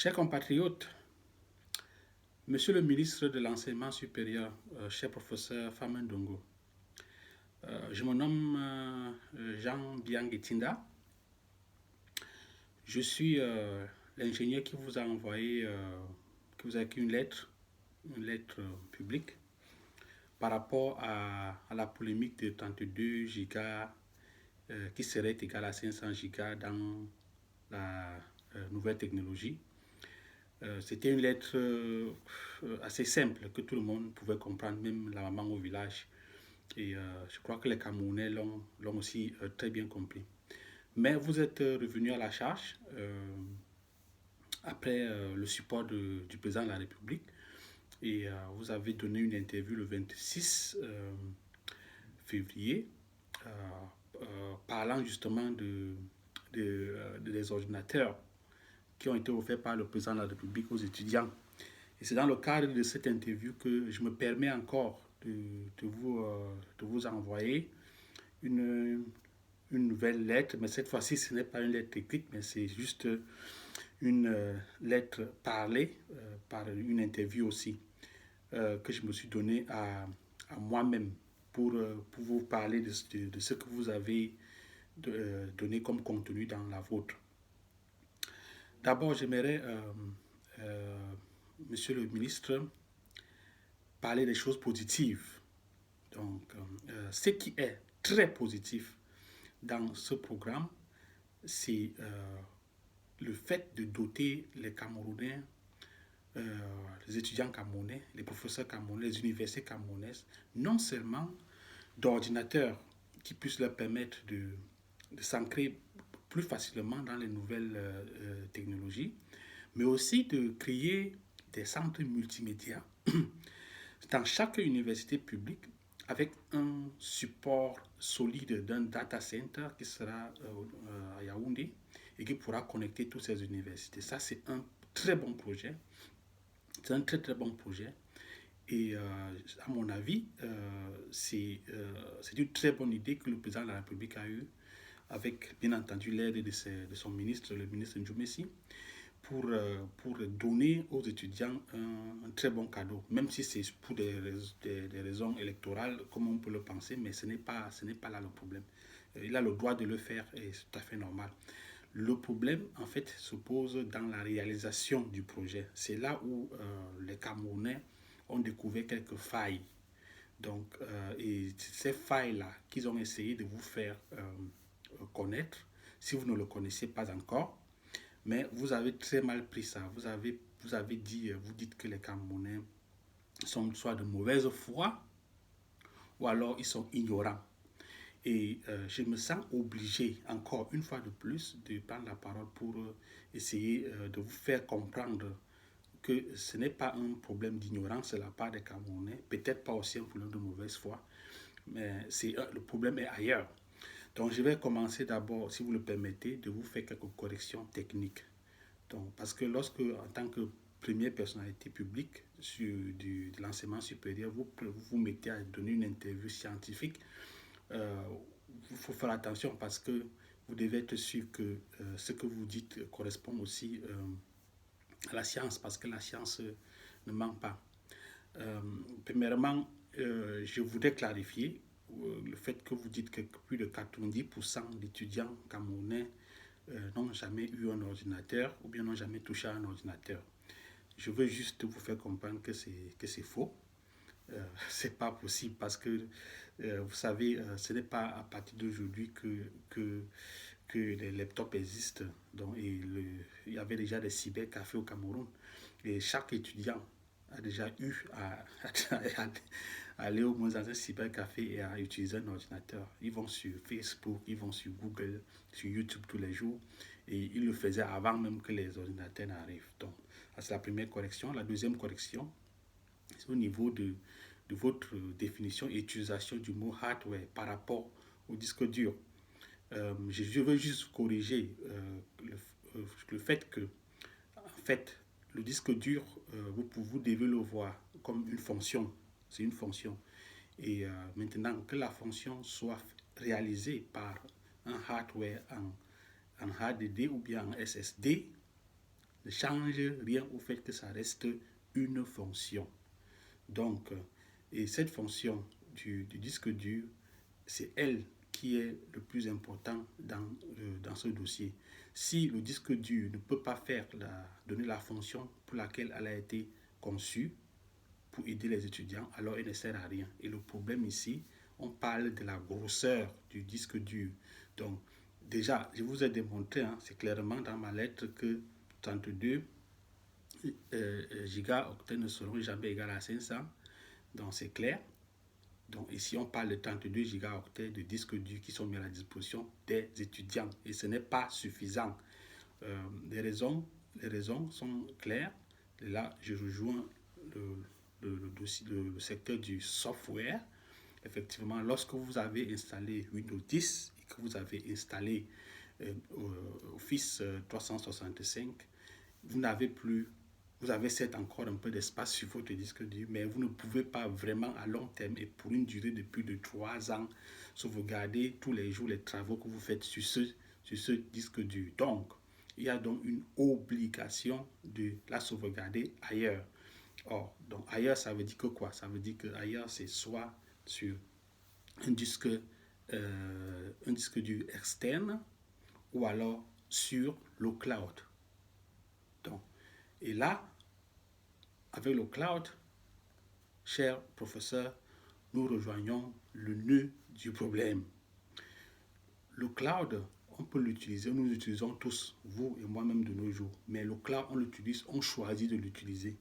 Chers compatriotes, Monsieur le ministre de l'Enseignement supérieur, cher professeur Famen Dongo, je me nomme Jean Bianguetinda. Je suis l'ingénieur qui vous a envoyé, qui vous a écrit une lettre publique par rapport à la polémique de 32 gigas qui serait égal à 500 gigas dans la nouvelle technologie. C'était une lettre assez simple que tout le monde pouvait comprendre, même la maman au village. Et je crois que les Camerounais l'ont aussi très bien compris. Mais vous êtes revenu à la charge après le support du président de la République et vous avez donné une interview le 26 février parlant justement des ordinateurs qui ont été offerts par le président de la République aux étudiants. Et c'est dans le cadre de cette interview que je me permets encore de vous envoyer une nouvelle lettre, mais cette fois-ci, ce n'est pas une lettre écrite, mais c'est juste une lettre parlée par une interview aussi que je me suis donné à moi-même pour vous parler de ce que vous avez donné comme contenu dans la vôtre. D'abord, j'aimerais, Monsieur le ministre, parler des choses positives. Donc, ce qui est très positif dans ce programme, c'est le fait de doter les Camerounais, les étudiants camerounais, les professeurs camerounais, les universités camerounaises, non seulement d'ordinateurs qui puissent leur permettre de s'ancrer plus facilement dans les nouvelles technologies, mais aussi de créer des centres multimédia dans chaque université publique avec un support solide d'un data center qui sera à Yaoundé et qui pourra connecter toutes ces universités. Ça, c'est un très bon projet. C'est un très très bon projet. Et à mon avis, c'est une très bonne idée que le président de la République a eue, avec bien entendu l'aide de son ministre, le ministre Ndjoumessi, pour donner aux étudiants un très bon cadeau, même si c'est pour des raisons électorales, comme on peut le penser, mais ce n'est pas là le problème. Il a le droit de le faire et c'est tout à fait normal. Le problème, en fait, se pose dans la réalisation du projet. C'est là où les Camerounais ont découvert quelques failles. Donc, et ces failles-là qu'ils ont essayé de vous faire connaître, si vous ne le connaissez pas encore, mais vous avez très mal pris ça. Vous avez dit, vous dites que les Camerounais sont soit de mauvaise foi ou alors ils sont ignorants. Et je me sens obligé, encore une fois de plus, de prendre la parole pour essayer de vous faire comprendre que ce n'est pas un problème d'ignorance de la part des Camerounais, peut-être pas aussi un problème de mauvaise foi, mais le problème est ailleurs. Donc je vais commencer d'abord, si vous le permettez, de vous faire quelques corrections techniques. Donc, parce que lorsque, en tant que première personnalité publique de l'enseignement supérieur, vous mettez à donner une interview scientifique, il faut faire attention parce que vous devez être sûr que ce que vous dites correspond aussi à la science, parce que la science ne ment pas. Premièrement, je voudrais clarifier le fait que vous dites que plus de 90% d'étudiants camerounais n'ont jamais eu un ordinateur ou bien n'ont jamais touché à un ordinateur. Je veux juste vous faire comprendre que c'est faux. C'est pas possible parce que vous savez, ce n'est pas à partir d'aujourd'hui que les laptops existent. Donc, il y avait déjà des cybercafés au Cameroun et chaque étudiant a déjà eu à aller au moins dans un cybercafé et à utiliser un ordinateur. Ils vont sur Facebook, ils vont sur Google, sur YouTube tous les jours et ils le faisaient avant même que les ordinateurs n'arrivent. Donc, c'est la première correction. La deuxième correction, c'est au niveau de votre définition et utilisation du mot hardware par rapport au disque dur. Je veux juste corriger le fait que, en fait, le disque dur, vous devez le voir comme une fonction. C'est une fonction. Et maintenant que la fonction soit réalisée par un hardware en HDD ou bien en SSD, ne change rien au fait que ça reste une fonction. Donc, et cette fonction du disque dur, c'est elle qui est le plus important dans ce dossier. Si le disque dur ne peut pas donner la fonction pour laquelle elle a été conçue, pour aider les étudiants, alors il ne sert à rien. Et le problème ici, on parle de la grosseur du disque dur. Donc, déjà, je vous ai démontré, hein, c'est clairement dans ma lettre que 32 gigaoctets ne seront jamais égaux à 500. Donc, c'est clair. Donc, ici, on parle de 32 gigaoctets de disques durs qui sont mis à la disposition des étudiants. Et ce n'est pas suffisant. Les raisons sont claires. Et là, je rejoins le secteur du software. Effectivement, lorsque vous avez installé Windows 10 et que vous avez installé Office 365, vous avez certes encore un peu d'espace sur votre disque dur, mais vous ne pouvez pas vraiment à long terme et pour une durée de plus de 3 ans sauvegarder tous les jours les travaux que vous faites sur ce disque dur. Donc, il y a donc une obligation de la sauvegarder ailleurs. Or, donc ailleurs, ça veut dire que quoi? Ça veut dire que ailleurs, c'est soit sur un disque dur externe ou alors sur le cloud. Donc, et là, avec le cloud, cher professeur, nous rejoignons le nœud du problème. Le cloud, on peut l'utiliser, nous l'utilisons tous, vous et moi-même de nos jours, mais le cloud, on l'utilise, on choisit de l'utiliser.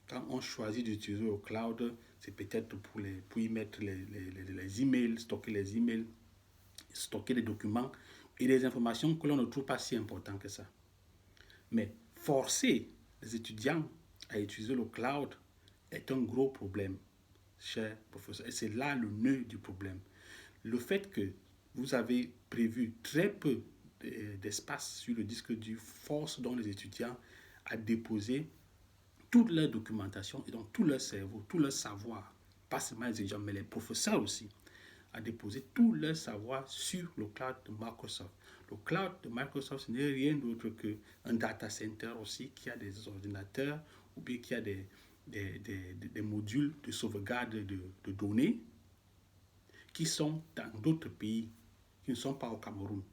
Quand on choisit d'utiliser le cloud, c'est peut-être pour y mettre les emails, stocker les emails, stocker les documents et des informations que l'on ne trouve pas si importantes que ça. Mais forcer les étudiants à utiliser le cloud est un gros problème, cher professeur. Et c'est là le nœud du problème. Le fait que vous avez prévu très peu d'espace sur le disque dur force donc les étudiants à déposer toute leur documentation et donc tout leur cerveau, tout leur savoir, pas seulement les étudiants, mais les professeurs aussi, à déposer tout leur savoir sur le cloud de Microsoft. Le cloud de Microsoft, ce n'est rien d'autre qu'un data center aussi qui a des ordinateurs ou bien qui a des modules de sauvegarde de données qui sont dans d'autres pays, qui ne sont pas au Cameroun.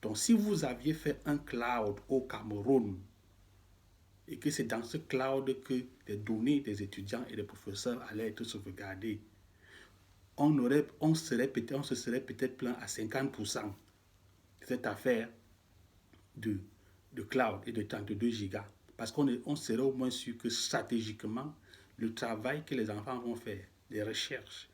Donc, si vous aviez fait un cloud au Cameroun, et que c'est dans ce cloud que les données des étudiants et des professeurs allaient être sauvegardées, on se serait peut-être plaint à 50% de cette affaire de cloud et de 32 gigas. Parce qu'on serait au moins sûr que stratégiquement, le travail que les enfants vont faire, les recherches,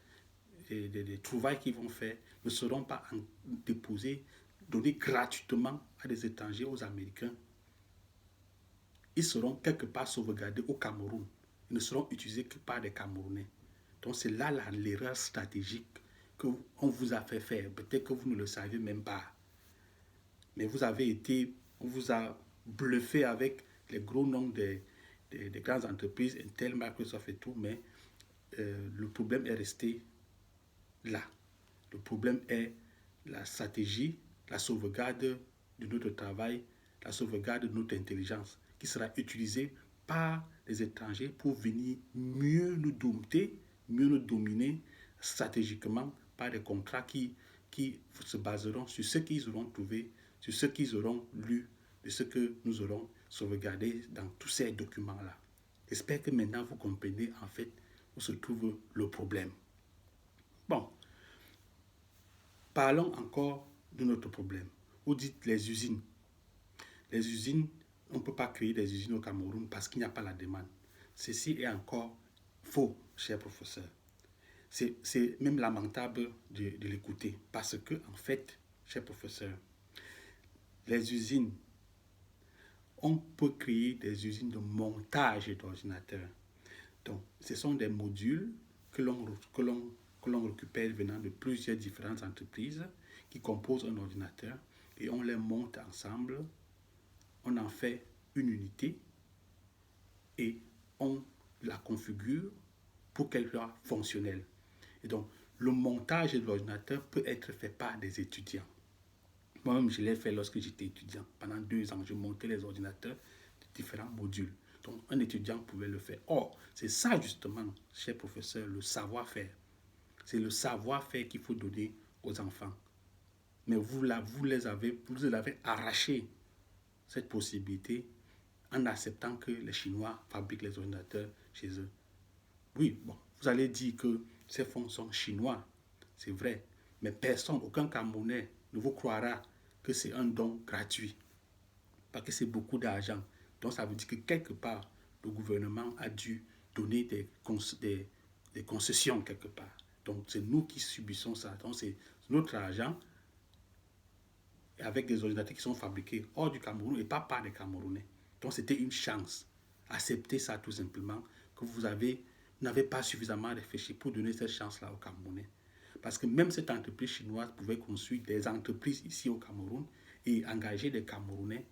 des trouvailles qu'ils vont faire, ne seront pas déposés, donnés gratuitement à des étrangers, aux Américains. Ils seront quelque part sauvegardés au Cameroun. Ils ne seront utilisés que par des Camerounais. Donc c'est là l'erreur stratégique qu'on vous a fait faire. Peut-être que vous ne le saviez même pas. Mais on vous a bluffé avec les gros noms des grandes entreprises, Intel, Microsoft et tout, mais le problème est resté là. Le problème est la stratégie, la sauvegarde de notre travail, la sauvegarde de notre intelligence, qui sera utilisée par les étrangers pour venir mieux nous dompter, mieux nous dominer stratégiquement par des contrats qui se baseront sur ce qu'ils auront trouvé, sur ce qu'ils auront lu, de ce que nous aurons sauvegardé dans tous ces documents-là. J'espère que maintenant vous comprenez en fait où se trouve le problème. Bon, parlons encore de notre problème. Vous dites les usines. Les usines, on ne peut pas créer des usines au Cameroun parce qu'il n'y a pas la demande. Ceci est encore faux, cher professeur. C'est même lamentable de l'écouter parce que, en fait, cher professeur, les usines, on peut créer des usines de montage d'ordinateurs. Donc, ce sont des modules que l'on récupère venant de plusieurs différentes entreprises qui composent un ordinateur et on les monte ensemble, on en fait une unité et on la configure pour qu'elle soit fonctionnelle. Et donc, le montage de l'ordinateur peut être fait par des étudiants. Moi-même, je l'ai fait lorsque j'étais étudiant. Pendant 2 ans, je montais les ordinateurs de différents modules. Donc, un étudiant pouvait le faire. Or, c'est ça justement, cher professeur, le savoir-faire. C'est le savoir-faire qu'il faut donner aux enfants. Mais vous les avez arraché cette possibilité en acceptant que les Chinois fabriquent les ordinateurs chez eux. Oui, bon, vous allez dire que ces fonds sont chinois, c'est vrai, mais personne, aucun Camerounais ne vous croira que c'est un don gratuit, parce que c'est beaucoup d'argent. Donc ça veut dire que quelque part, le gouvernement a dû donner des concessions quelque part. Donc c'est nous qui subissons ça. Donc c'est notre argent avec des ordinateurs qui sont fabriqués hors du Cameroun et pas par des Camerounais. Donc c'était une chance. Acceptez ça tout simplement, que vous n'avez pas suffisamment réfléchi pour donner cette chance-là aux Camerounais. Parce que même cette entreprise chinoise pouvait construire des entreprises ici au Cameroun et engager des Camerounais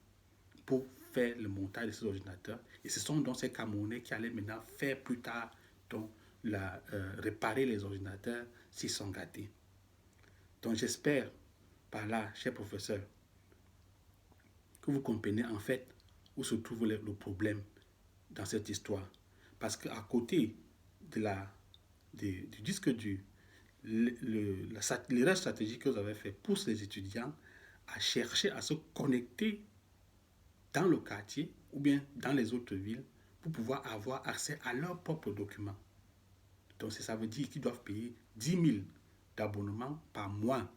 pour faire le montage de ces ordinateurs. Et ce sont donc ces Camerounais qui allaient maintenant faire plus tard donc, réparer les ordinateurs s'ils sont gâtés. Donc j'espère par là, cher professeur, que vous comprenez en fait où se trouve le problème dans cette histoire. Parce qu'à côté du disque dur, l'erreur stratégique que vous avez fait pousse les étudiants à chercher à se connecter dans le quartier ou bien dans les autres villes pour pouvoir avoir accès à leurs propres documents. Donc ça veut dire qu'ils doivent payer 10 000 d'abonnement par mois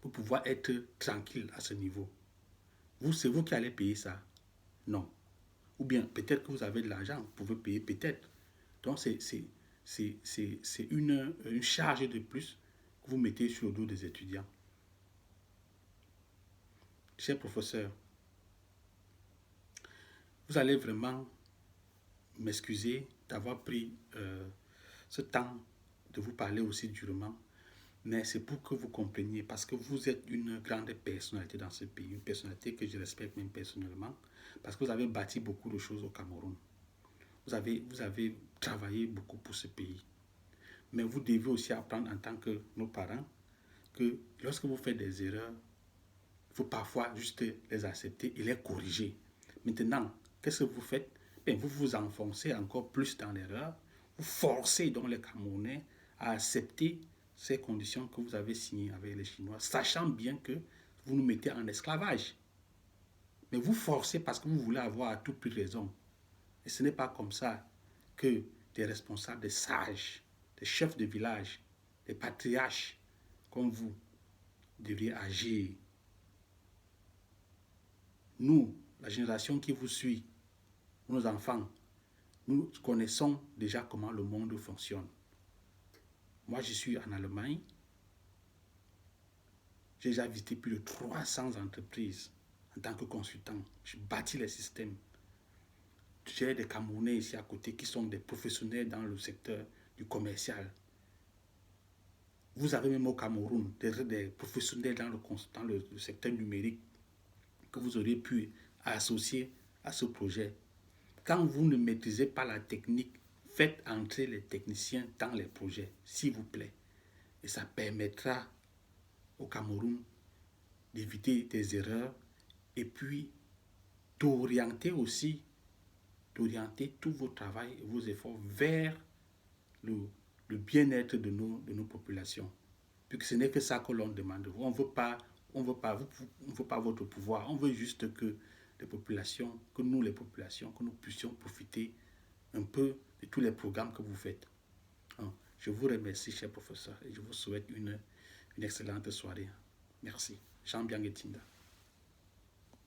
pour pouvoir être tranquille à ce niveau. C'est vous qui allez payer ça? Non. Ou bien peut-être que vous avez de l'argent, vous pouvez payer peut-être. Donc c'est une charge de plus que vous mettez sur le dos des étudiants. Cher professeur, vous allez vraiment m'excuser d'avoir pris ce temps de vous parler aussi durement, mais c'est pour que vous compreniez, parce que vous êtes une grande personnalité dans ce pays, une personnalité que je respecte même personnellement, parce que vous avez bâti beaucoup de choses au Cameroun. Vous avez travaillé beaucoup pour ce pays. Mais vous devez aussi apprendre en tant que nos parents que lorsque vous faites des erreurs, il faut parfois juste les accepter et les corriger. Maintenant, qu'est-ce que vous faites? Bien, vous vous enfoncez encore plus dans l'erreur. Vous forcez donc les Camerounais à accepter ces conditions que vous avez signées avec les Chinois, sachant bien que vous nous mettez en esclavage. Mais vous forcez parce que vous voulez avoir à tout prix raison. Et ce n'est pas comme ça que des responsables, des sages, des chefs de village, des patriarches comme vous devriez agir. Nous, la génération qui vous suit, nos enfants, nous connaissons déjà comment le monde fonctionne. Moi, je suis en Allemagne. J'ai déjà visité plus de 300 entreprises en tant que consultant. J'ai bâti les systèmes. J'ai des Camerounais ici à côté qui sont des professionnels dans le secteur du commercial. Vous avez même au Cameroun des professionnels dans le secteur numérique que vous auriez pu associer à ce projet. Quand vous ne maîtrisez pas la technique, faites entrer les techniciens dans les projets, s'il vous plaît. Et ça permettra au Cameroun d'éviter des erreurs et puis d'orienter tout vos travail et vos efforts vers le bien-être de nos populations. Puisque ce n'est que ça que l'on demande. On ne veut pas votre pouvoir. On veut juste que les populations, que nous les populations, que nous puissions profiter un peu de tous les programmes que vous faites. Je vous remercie, cher professeur, et je vous souhaite une excellente soirée. Merci. Jean Bianguetinda.